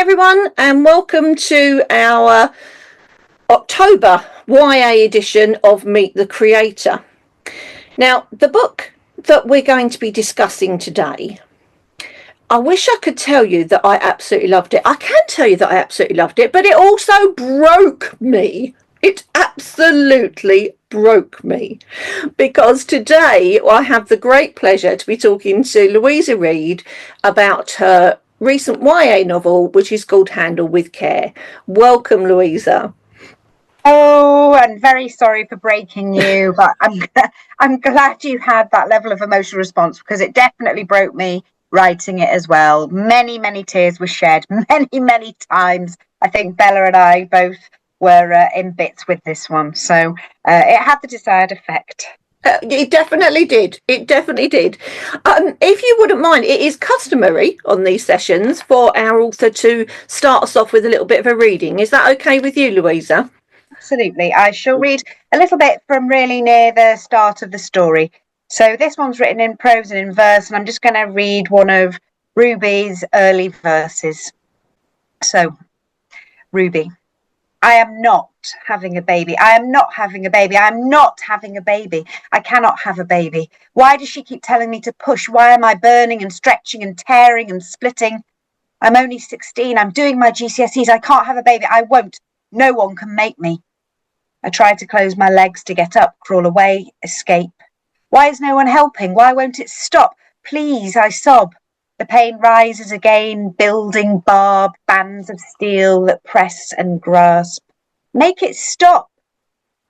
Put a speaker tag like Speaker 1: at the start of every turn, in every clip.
Speaker 1: everyone, and welcome to our October YA edition of Meet the Creator. Now, the book that we're going to be discussing today, I wish I could tell you that I absolutely loved it. I can tell you that I absolutely loved it, but it also broke me. It absolutely broke me, because today I have the great pleasure to be talking to Louisa Reed about her recent YA novel, which is called Handle with Care. Welcome, Louisa.
Speaker 2: Oh, I'm very sorry for breaking you, but I'm glad you had that level of emotional response, because it definitely broke me writing it as well. Many tears were shed, many times. I think Bella and I both were in bits with this one, so it had the desired effect.
Speaker 1: It definitely did. It definitely did. If you wouldn't mind, it is customary on these sessions for our author to start us off with a little bit of a reading. Is that okay with you, Louisa?
Speaker 2: Absolutely. I shall read a little bit from really near the start of the story. So this one's written in prose and in verse, and I'm just going to read one of Ruby's early verses. So, Ruby. I am not having a baby. I am not having a baby. I am not having a baby. I cannot have a baby. Why does she keep telling me to push? Why am I burning and stretching and tearing and splitting? I'm only 16. I'm doing my GCSEs. I can't have a baby. I won't. No one can make me. I try to close my legs to get up, crawl away, escape. Why is no one helping? Why won't it stop? Please, I sob. The pain rises again, building barbed bands of steel that press and grasp. Make it stop.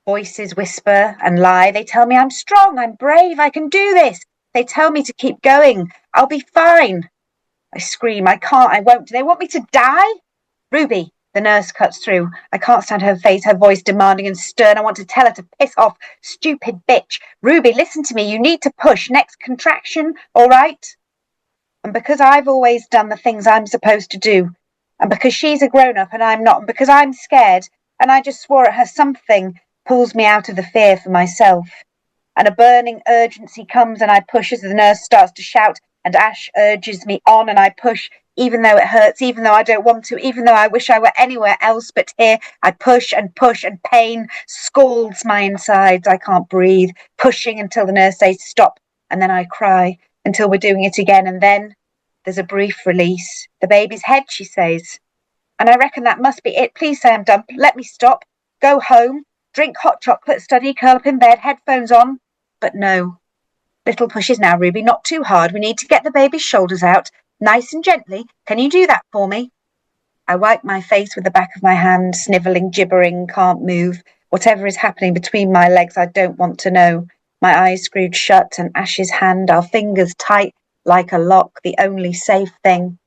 Speaker 2: Voices whisper and lie. They tell me I'm strong, I'm brave, I can do this. They tell me to keep going. I'll be fine. I scream, I can't, I won't. Do they want me to die? Ruby, the nurse cuts through. I can't stand her face, her voice demanding and stern. I want to tell her to piss off. Stupid bitch. Ruby, listen to me. You need to push. Next contraction, all right? And because I've always done the things I'm supposed to do, and because she's a grown-up and I'm not, and because I'm scared, and I just swore at her, something pulls me out of the fear for myself. And a burning urgency comes, and I push as the nurse starts to shout, and Ash urges me on, and I push, even though it hurts, even though I don't want to, even though I wish I were anywhere else but here. I push, and pain scalds my insides. I can't breathe, pushing until the nurse says stop, and then I cry until we're doing it again, and then there's a brief release. The baby's head, she says. And I reckon that must be it. Please say I'm done. Let me stop. Go home. Drink hot chocolate. Study. Curl up in bed. Headphones on. But no. Little pushes now, Ruby. Not too hard. We need to get the baby's shoulders out. Nice and gently. Can you do that for me? I wipe my face with the back of my hand, snivelling, gibbering, can't move. Whatever is happening between my legs, I don't want to know. My eyes screwed shut, and Ash's hand, our fingers tight like a lock, the only safe thing.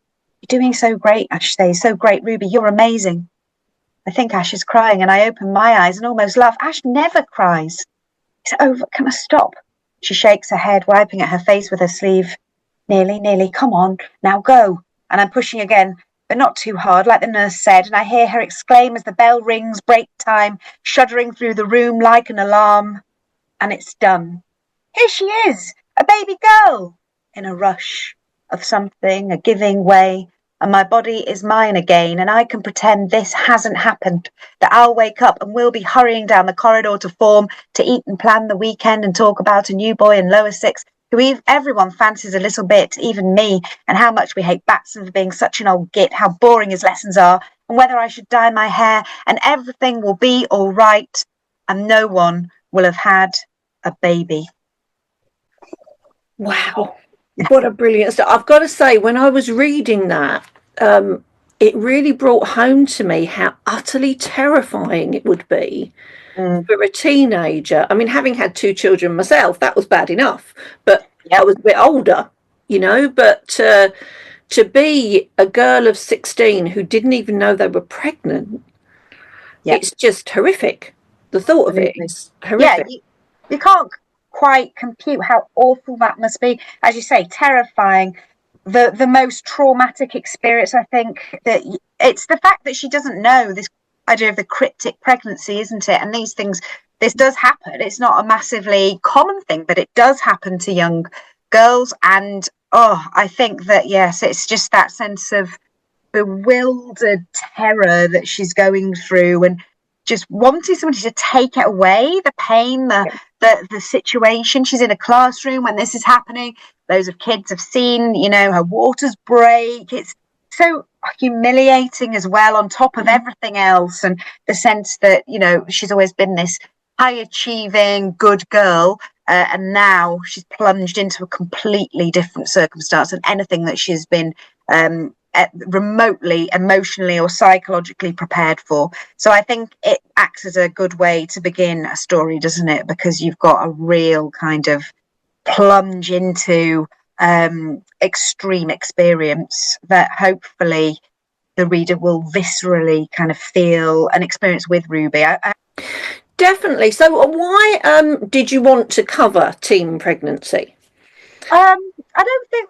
Speaker 2: You're doing so great, Ash says. So great, Ruby. You're amazing. I think Ash is crying, and I open my eyes and almost laugh. Ash never cries. It's over. Can I stop? She shakes her head, wiping at her face with her sleeve. Nearly. Come on. Now go. And I'm pushing again, but not too hard, like the nurse said, and I hear her exclaim as the bell rings, break time, shuddering through the room like an alarm. And it's done. Here she is, a baby girl, in a rush of something, a giving way, and my body is mine again, and I can pretend this hasn't happened, that I'll wake up and we'll be hurrying down the corridor to form, to eat and plan the weekend and talk about a new boy in lower six, who everyone fancies a little bit, even me, and how much we hate Batson for being such an old git, how boring his lessons are, and whether I should dye my hair, and everything will be all right, and no one will have had a baby.
Speaker 1: Wow. What a brilliant start. I've got to say, when I was reading that, it really brought home to me how utterly terrifying it would be for a teenager. I mean, having had 2 children myself, that was bad enough, but I was a bit older, but to be a girl of 16 who didn't even know they were pregnant, it's just horrific. The thought of it is horrific.
Speaker 2: Yeah, you can't quite compute how awful that must be. As you say, terrifying. The most traumatic experience, I think, that it's the fact that she doesn't know this idea of the cryptic pregnancy, isn't it? And these things, this does happen. It's not a massively common thing, but it does happen to young girls. And I think that, yes, it's just that sense of bewildered terror that she's going through, and just wanting somebody to take it away, the pain, the situation. She's in a classroom when this is happening. Loads of kids have seen, her waters break. It's so humiliating as well, on top of everything else, and the sense that she's always been this high achieving good girl, and now she's plunged into a completely different circumstance, and anything that she's been remotely emotionally or psychologically prepared for. So I think it acts as a good way to begin a story, doesn't it? Because you've got a real kind of plunge into extreme experience that hopefully the reader will viscerally kind of feel and experience with Ruby.
Speaker 1: Definitely. So why did you want to cover teen pregnancy?
Speaker 2: I don't think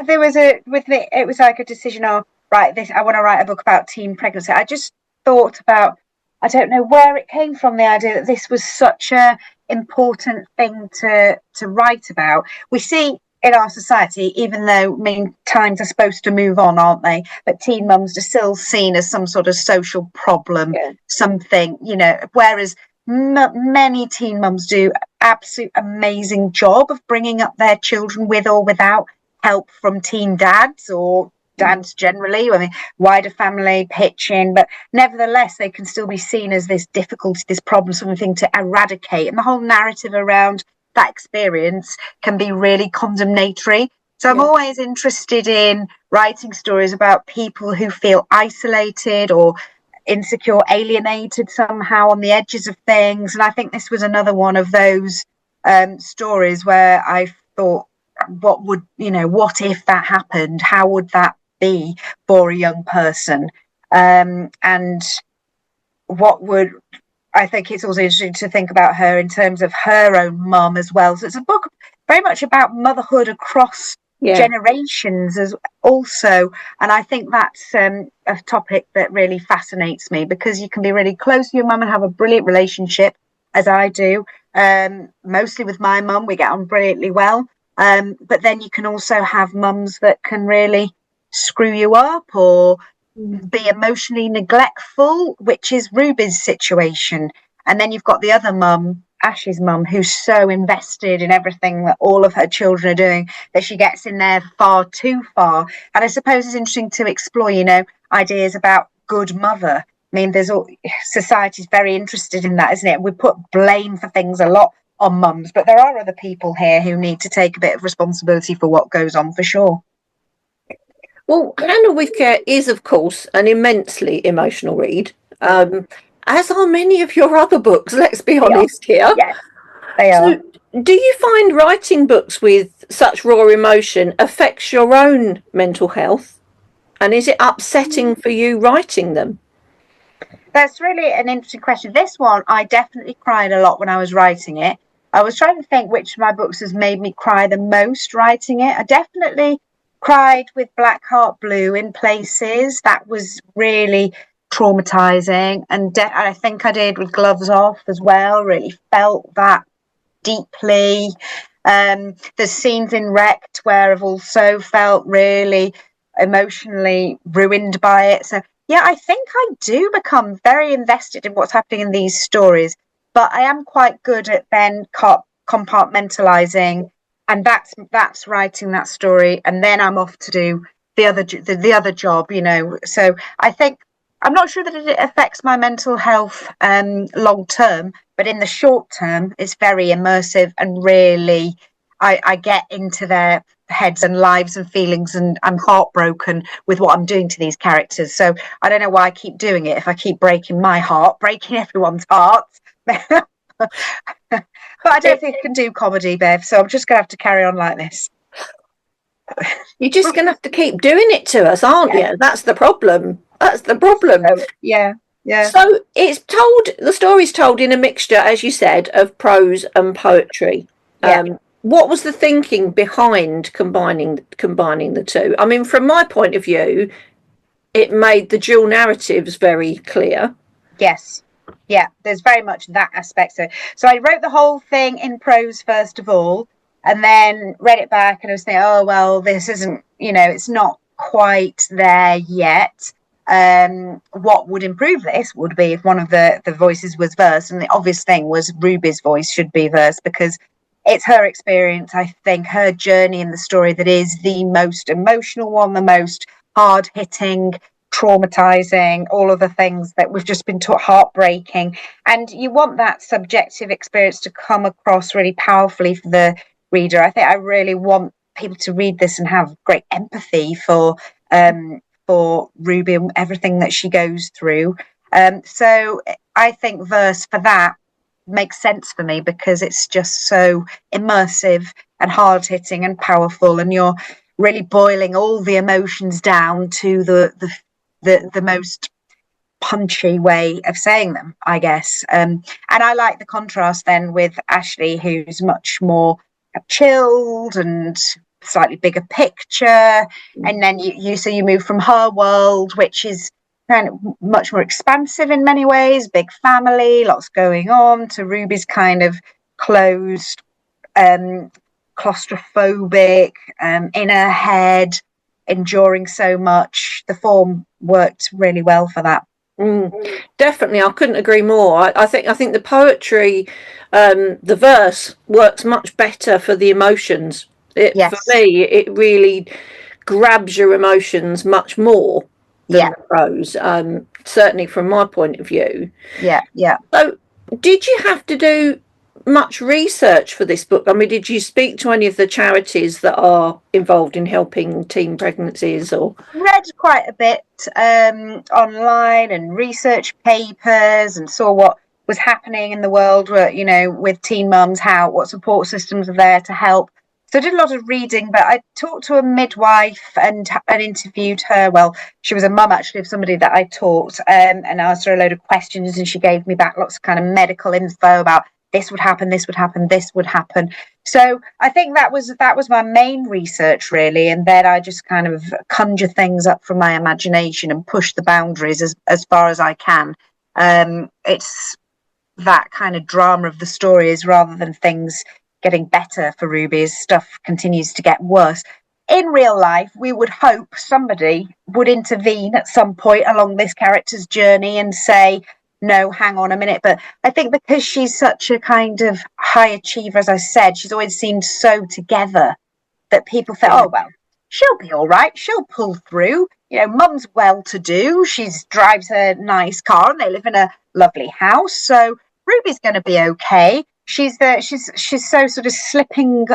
Speaker 2: there was a with me. It was like a decision of, right, this, I want to write a book about teen pregnancy. I just thought about, I don't know where it came from, the idea that this was such a important thing to write about. We see in our society, even though times are supposed to move on, aren't they? But teen mums are still seen as some sort of social problem, something, whereas many teen mums do absolute amazing job of bringing up their children with or without help from teen dads or dads generally. I mean, wider family pitch in, but nevertheless they can still be seen as this difficulty, this problem, something to eradicate, and the whole narrative around that experience can be really condemnatory. So I'm always interested in writing stories about people who feel isolated or insecure, alienated somehow, on the edges of things. And I think this was another one of those stories where I thought, what if that happened? How would that be for a young person? And I think it's also interesting to think about her in terms of her own mum as well. So it's a book very much about motherhood across generations as also, and I think that's a topic that really fascinates me, because you can be really close to your mum and have a brilliant relationship, as I do, mostly with my mum. We get on brilliantly well, but then you can also have mums that can really screw you up or be emotionally neglectful, which is Ruby's situation. And then you've got the other mum, Ash's mum, who's so invested in everything that all of her children are doing that she gets in there far too far. And I suppose it's interesting to explore, ideas about good mother. I mean, society's very interested in that, isn't it? We put blame for things a lot on mums, but there are other people here who need to take a bit of responsibility for what goes on, for sure.
Speaker 1: Well, Hannah with Care is, of course, an immensely emotional read, as are many of your other books, let's be honest here.
Speaker 2: Yes, they are.
Speaker 1: So, do you find writing books with such raw emotion affects your own mental health? And is it upsetting for you writing them?
Speaker 2: That's really an interesting question. This one, I definitely cried a lot when I was writing it. I was trying to think which of my books has made me cry the most writing it. I definitely cried with Black Heart Blue in places. That was really traumatizing, and I think I did with Gloves Off as well. Really felt that deeply. There's scenes in Wrecked where I've also felt really emotionally ruined by it. So yeah, I think I do become very invested in what's happening in these stories, but I am quite good at then compartmentalizing, and that's writing that story, and then I'm off to do the other job, So I think, I'm not sure that it affects my mental health long term, but in the short term, it's very immersive, and really I get into their heads and lives and feelings, and I'm heartbroken with what I'm doing to these characters. So I don't know why I keep doing it if I keep breaking my heart, breaking everyone's hearts. But I don't think I can do comedy, Bev, so I'm just going to have to carry on like this.
Speaker 1: You're just going to have to keep doing it to us, aren't you? That's the problem. That's the problem.
Speaker 2: Yeah.
Speaker 1: So the story's told in a mixture, as you said, of prose and poetry. What was the thinking behind combining the two? I mean, from my point of view, it made the dual narratives very clear.
Speaker 2: Yes. Yeah, there's very much that aspect. So I wrote the whole thing in prose first of all, and then read it back, and I was thinking, oh, well, this isn't, it's not quite there yet. What would improve this would be if one of the voices was verse, and the obvious thing was Ruby's voice should be verse, because it's her experience, I think, her journey in the story that is the most emotional one, the most hard-hitting, traumatizing, all of the things that we've just been taught, heartbreaking. And you want that subjective experience to come across really powerfully for the reader. I think I really want people to read this and have great empathy for Ruby and everything that she goes through. So I think verse for that makes sense for me, because it's just so immersive and hard-hitting and powerful, and you're really boiling all the emotions down to the most punchy way of saying them, I guess. And I like the contrast then with Ashley, who's much more chilled and slightly bigger picture. And then you move from her world, which is kind of much more expansive in many ways, big family, lots going on, to Ruby's kind of closed, claustrophobic, in her head, enduring so much. The form worked really well for that.
Speaker 1: Definitely, I couldn't agree more. I think the poetry, the verse works much better for the emotions.
Speaker 2: Yes.
Speaker 1: For me, it really grabs your emotions much more than the prose. Certainly from my point of view.
Speaker 2: Yeah.
Speaker 1: So, did you have to do much research for this book? I mean, did you speak to any of the charities that are involved in helping teen pregnancies, or
Speaker 2: read quite a bit online and research papers, and saw what was happening in the world, with teen mums, what support systems are there to help. So I did a lot of reading, but I talked to a midwife and interviewed her. Well, she was a mum actually of somebody that I taught, and asked her a load of questions, and she gave me back lots of kind of medical info about this would happen, this would happen, this would happen. So I think that was my main research, really. And then I just kind of conjure things up from my imagination and push the boundaries as far as I can. It's that kind of drama of the stories, rather than things getting better for Ruby as stuff continues to get worse. In real life, we would hope somebody would intervene at some point along this character's journey and say, no, hang on a minute. But I think because she's such a kind of high achiever, as I said, she's always seemed so together that people think, oh, well, she'll be all right. She'll pull through. Mum's well-to-do. She drives a nice car and they live in a lovely house. So Ruby's going to be okay. She's so sort of slipping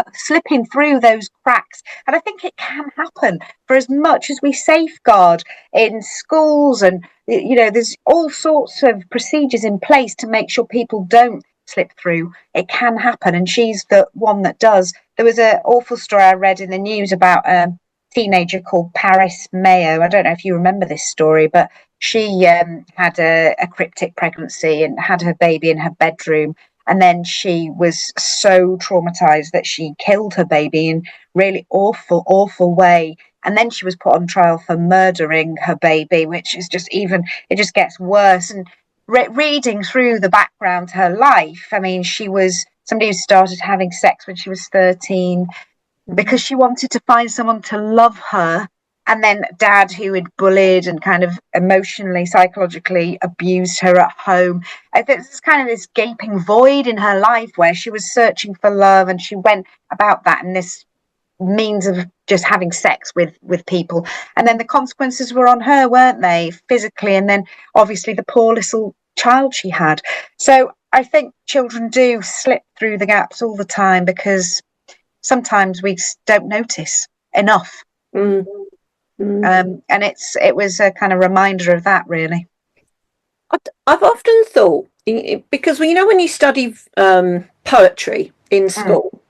Speaker 2: through those cracks. And I think it can happen, for as much as we safeguard in schools, and there's all sorts of procedures in place to make sure people don't slip through. It can happen, and she's the one that does. There was an awful story I read in the news about a teenager called Paris Mayo. I don't know if you remember this story, but she had a cryptic pregnancy and had her baby in her bedroom. And then she was so traumatized that she killed her baby in really awful, awful way. And then she was put on trial for murdering her baby, which is it just gets worse. And reading through the background to her life, I mean, she was somebody who started having sex when she was 13 because she wanted to find someone to love her. And then dad, who had bullied and kind of emotionally, psychologically abused her at home. There's kind of this gaping void in her life where she was searching for love, and she went about that in this means of just having sex with people. And then the consequences were on her, weren't they, physically? And then obviously the poor little child she had. So I think children do slip through the gaps all the time, because sometimes we don't notice enough. And it was a kind of reminder of that, really.
Speaker 1: I've often thought, because when you study poetry in school,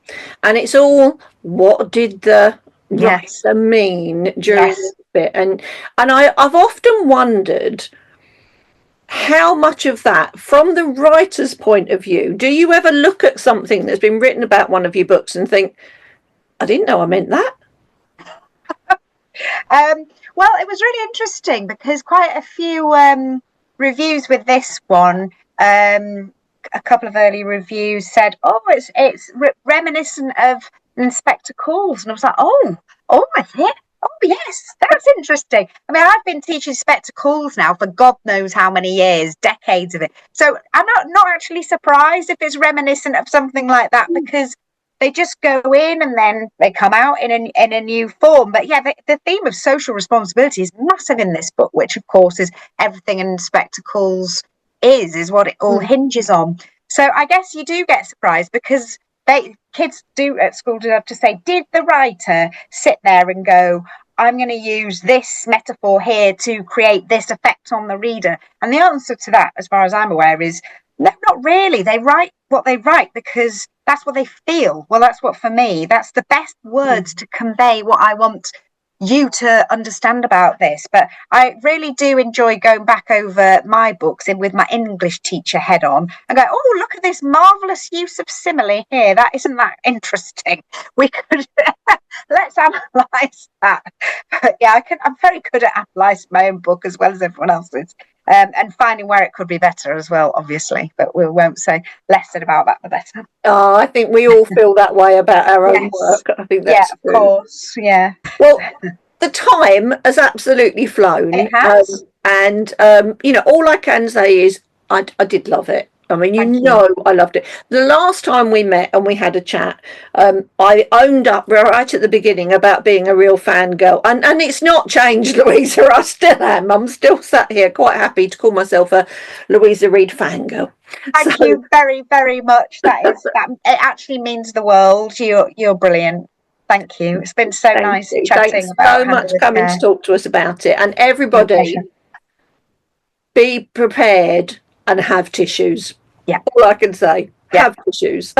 Speaker 1: and it's all, what did the writer mean during this bit, and I've often wondered how much of that, from the writer's point of view, do you ever look at something that's been written about one of your books and think, I didn't know I meant that?
Speaker 2: Well, it was really interesting, because quite a few reviews with this one, a couple of early reviews said, oh, it's reminiscent of Inspector Calls. And I was like, oh, is it? Oh, yes, that's interesting. I mean, I've been teaching spectacles now for God knows how many years, decades of it. So I'm not actually surprised if it's reminiscent of something like that, because they just go in and then they come out in a new form. But yeah, the theme of social responsibility is massive in this book, which of course is everything in spectacles is what it all hinges on. So I guess you do get surprised, because kids do at school do have to say, did the writer sit there and go, I'm going to use this metaphor here to create this effect on the reader? And the answer to that, as far as I'm aware, is no, not really. They write what they write because that's what they feel. Well, that's what, for me, that's the best words to convey what I want you to understand about this. But I really do enjoy going back over my books with my English teacher head on and go, oh, look at this marvellous use of simile here. That isn't that interesting? We could let's analyse that. But yeah, I'm very good at analysing my own book as well as everyone else's. And finding where it could be better as well, obviously, but we won't say less said about that, the better.
Speaker 1: Oh, I think we all feel that way about our own work. I think that's
Speaker 2: of course, yeah.
Speaker 1: Well, the time has absolutely flown.
Speaker 2: It has.
Speaker 1: And, all I can say is I did love it. I mean,
Speaker 2: Thank you.
Speaker 1: I loved it. The last time we met and we had a chat, I owned up right at the beginning about being a real fangirl. And it's not changed, Louisa. I still am. I'm still sat here quite happy to call myself a Louisa Reed fangirl.
Speaker 2: Thank you very, very much. That it actually means the world. You're brilliant. Thank you. It's been so nice chatting.
Speaker 1: Thanks
Speaker 2: about
Speaker 1: so much coming to talk to us about it. And everybody, be prepared and have tissues.
Speaker 2: Yeah.
Speaker 1: All I can say, have tissues.